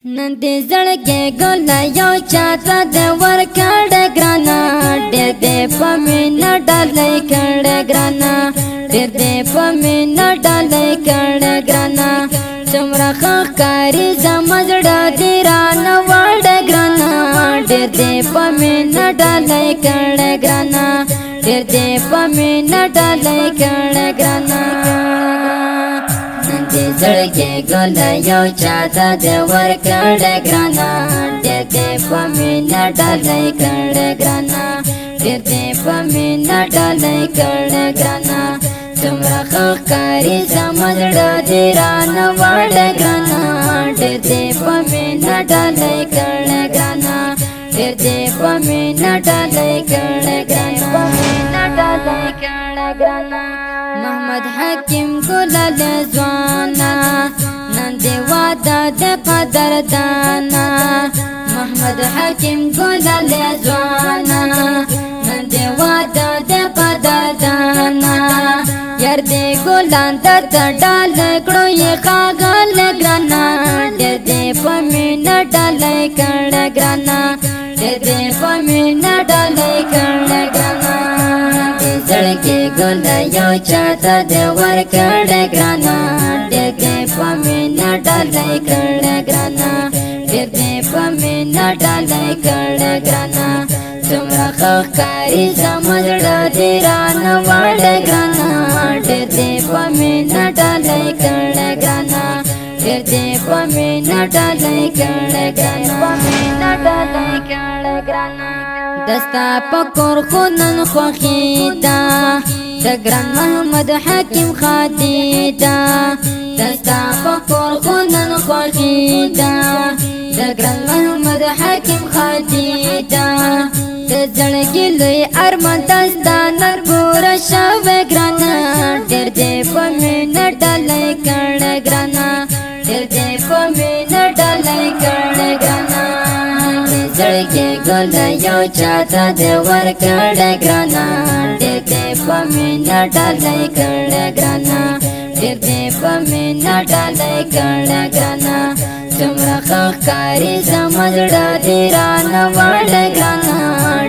نن دې زړګي ګل یو چاته د ور کړه ګرانا ډېر دې په مینا ډالې کړه ګرانا ډېر دې په مینا ډالې کړه ګرانا څومره ښکاری زمزړه دې رانه وړ ګرانا ډېر دې په مینا ډالې کړه ګرانا ډېر دې په مینا ډالې کړه ګرانا زړګي ګل یو چاته د ور کړه ګرانا ډېر دې په مینا ډالې کړه ګرانا ډېر دې په مینا ډالې کړه ګرانا څومره ښکاری زمزړه دې رانه وړ ګرانا ډېر دې په مینا ډالې کړه ګرانا ډېر دې په مینا ډالې کړه ګرانا محمد حکیم ګلال ځوانا نن دې واده د قدر دانا محمد حکیم ګلال ځوانا نن دې واده د قدر دانا یار دې ګلان درته ډال کړو یې خاغل ګرانا ډېر دې په مینا ډالې کړه ګرانا ډېر دې په مینا ډالې کړه ګرانا زړګي ګل یو چاته د ور کړه ګرانا ډېر دې په مینا ډالې کړه ګرانا ډېر دې په مینا ډالې کړه ګرانا څومره ښکاری زمزړه دې رانه وړ ګرانا ډېر دې په مینا ډالې کړه ګرانا ډېر دې په مینا ډالې کړه ګرانا دستا پکور خونن خوخیدا د ګران محمد حکیم خادیدا دستا پکور خونن خوخیدا د ګران محمد حکیم خادیدا د زړګي لوی ارمان دستا نن پورا شوه ګرانا ډېر دې په مینا ډالې کړه ګرانا ډېر دې په مینا ډالې کړه ګرانا زړګي ګل یو چاته د ور کړه ګرانا ډېر دې په مینا ډالې کړه ګرانا ډېر دې په مینا ډالې کړه ګرانا څومره ښکاری زمزړه دې رانه وړ ګرانا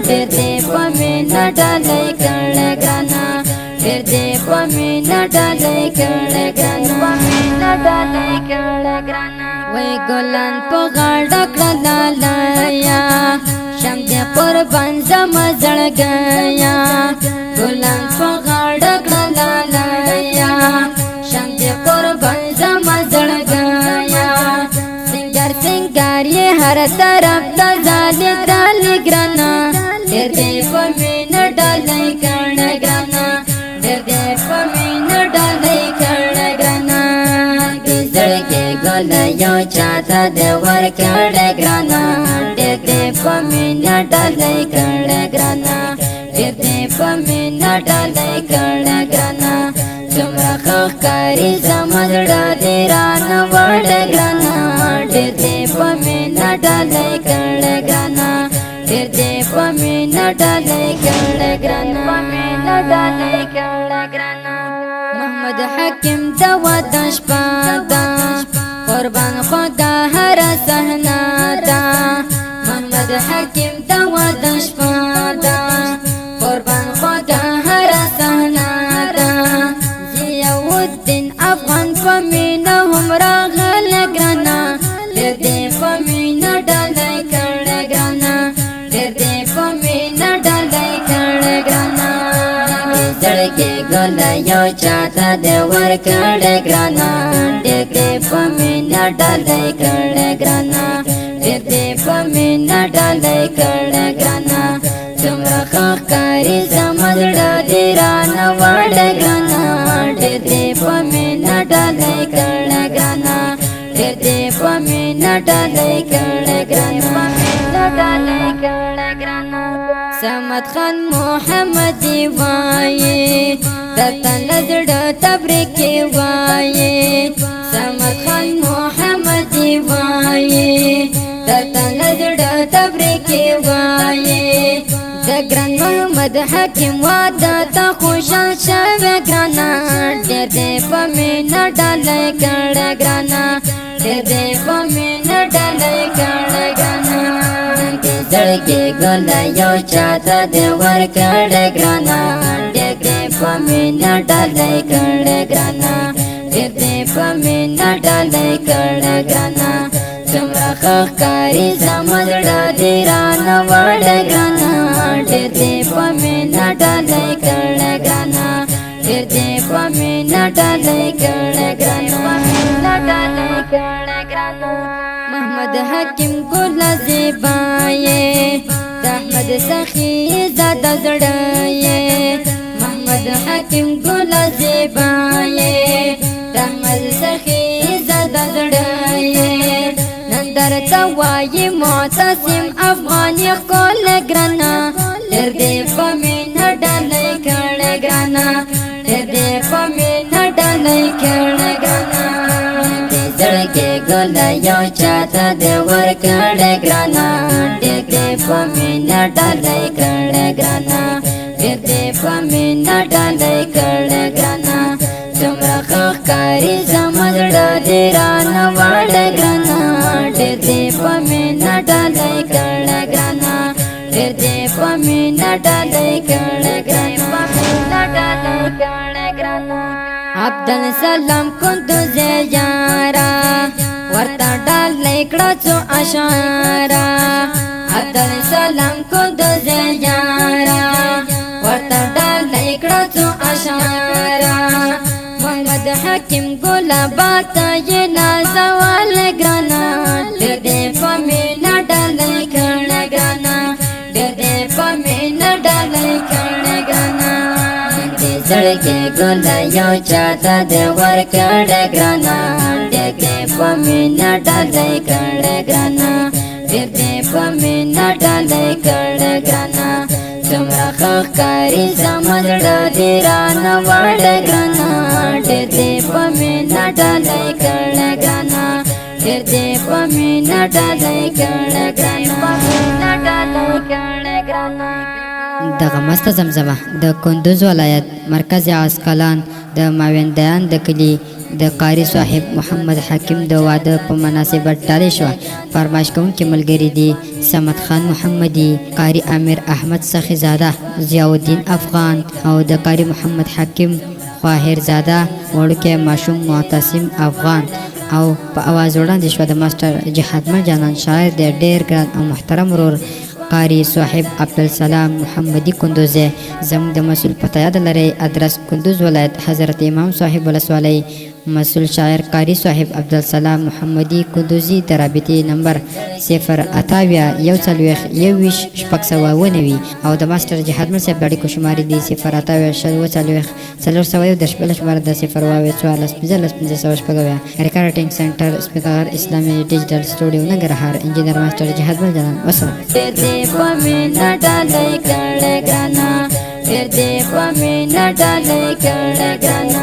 ډېر دې په مینا ډالې کړه ګرانا ډېر دې په مینا ډالې کړه ګرانا وای ګلان په غاړه کړه لایا شم دې قربان زما زړګیا ګلان په غاړه کړه لایا شم دې قربان زما زړګیا سنگار سنگار یې هر طرف ته ځالې ډالې ګرانا ډېر دې په مینا ډالې کړه ګرانا ډېر دې په مینا ډالې کړه ګرانا زړګي ګل یو چاته د ور کړه ګرانا ډېر دې په مینا ډالې کړه ګرانا ډېر دې په مینا ډالې کړه ګرانا څومره ښکاری زمزړه دې رانه وړ ګرانا ډېر دې په مینا ډالې کړه ګرانا ډېر دې په مینا ډالې کړه ګرانا محمد حکیم د وطن شپه ده قربان خدا هر صحنه ده محمد حکیم د وطن شپه ده قربان خدا هر صحنه ده ضیاءالدین افغان په مینا هم راغل ګرانا ډېر دې په مینا ډالې کړه ګرانا ډېر دې په مینا ډالې کړه ګرانا زړګي ګل یو چاته د ور کړه ګرانا ډېر دې په مینا ډالې کړه ګرانا ډېر دې په مینا ډالې کړه ګرانا څومره ښکاری زمزړه دې رانه وړ ګرانا ډېر دې په مینا ډالې کړه ګرانا ډېر دې په مینا ډالې کړه ګرانا سمد خان محمد وایي درته لزړه تبریک وایي سمد خان محمد وایي درته لزړه تبریک وایي د ګران محمد حکیم واده ته خوشحال شوه ګرانا ډېر دې په مینا ډالې کړه ګرانا ډېر دې په مینه ډالۍ کړه ګرانه دې زړګي ګل یو چاته دې ورکړه ګرانه ډېر دې په مینه ډالۍ کړه ګرانه ډېر دې په مینه ډالۍ کړه ګرانه څومره ښه ښکاري زما زړه دې رانه وړه ګرانه ډېر دې په مینه ډالۍ کړه ګرانه ډېر دې په مینه ډالۍ کړه ګرانه محمد حکیم ګل زیبا یې د احمد سخي زاده زړه یې محمد حکیم ګل زیبا یې د احمد سخي زاده زړه یې نن درته وایي معتصم افغاني ښکلی ګرانه ډېر دې په مینه ډالۍ کړه ګرانه ډېر دې په مینه ډالۍ کړه ګرانه دې زړګي ګل یو چاته دې ورکړه ګرانه ډېر دې په مینه ډالۍ کړه ګرانه ډېر دې په مینه ډالۍ کړه ګرانه څومره ښه ښکاري زما زړه دې رانه وړه ګرانه ډېر دې په مینه ډالۍ کړه ګرانه ډېر دې په مینه ډالۍ کړه ګرانه عبدالسلام قندوز یارا ورته ډالۍ کړه څو اشعاره عبدالسلام قندوز یارا ورته ډالۍ کړه څو اشعاره محمد حکیم ګلابا ته یې نازول ګرانه ډېر دې په مینه ډالۍ کړه ګرانه ډېر دې په مینه ډالۍ کړه ګرانه دې زړګي ګل یو چاته دې ورکړه ګرانه ډېر دې په مینه ډالۍ کړه ګرانه ډېر دې په مینه ډالۍ کړه ګرانه څومره ښه ښکاري زما زړه دې رانه وړه ګرانه ډېر دې په مینه ډالۍ کړه ګرانه ډېر دې په مینه ډالۍ کړه ګرانه دغه مست زمزمه د کندوز ولایت مرکز عسقلان د ماوندیان د کلی د قاری صاحب محمد حکیم د واده په مناسبت ډالۍ شوه فرمایش کوونکي ملګري دي صمد خان محمدي قاری امیر احمد سخي زاده ضیاء الدین افغان او د قاری محمد حکیم خواهر زاده وړوکی ماشوم معتصم افغان او په اواز وړاندې شوه د ماسټر جهادمل جانان شاعر د ډېر ګران او محترم ورور قاری صاحب عبدالسلام محمدي کندوزی زموږ د مسؤل پته یاد لرئ ادرس کندوز ولایت حضرت امام صاحب ولسوالۍ مسؤل شاعر قاری صاحب عبدالسلام محمدي کندوزی د رابطې نمبر 028 او د ماسټر جهادمل صاحب د اړیکو شمارې دي 028 ریکارډینګ سنټر سپیکر اسلامي ډیجیټل سټوډیو ننګرهار انجینر ماسټر جهادمل جانان وسلام ډېر دې په مینه ډالۍ کړه ګرانه ډېر دې په مینه ډالۍ کړه ګرانه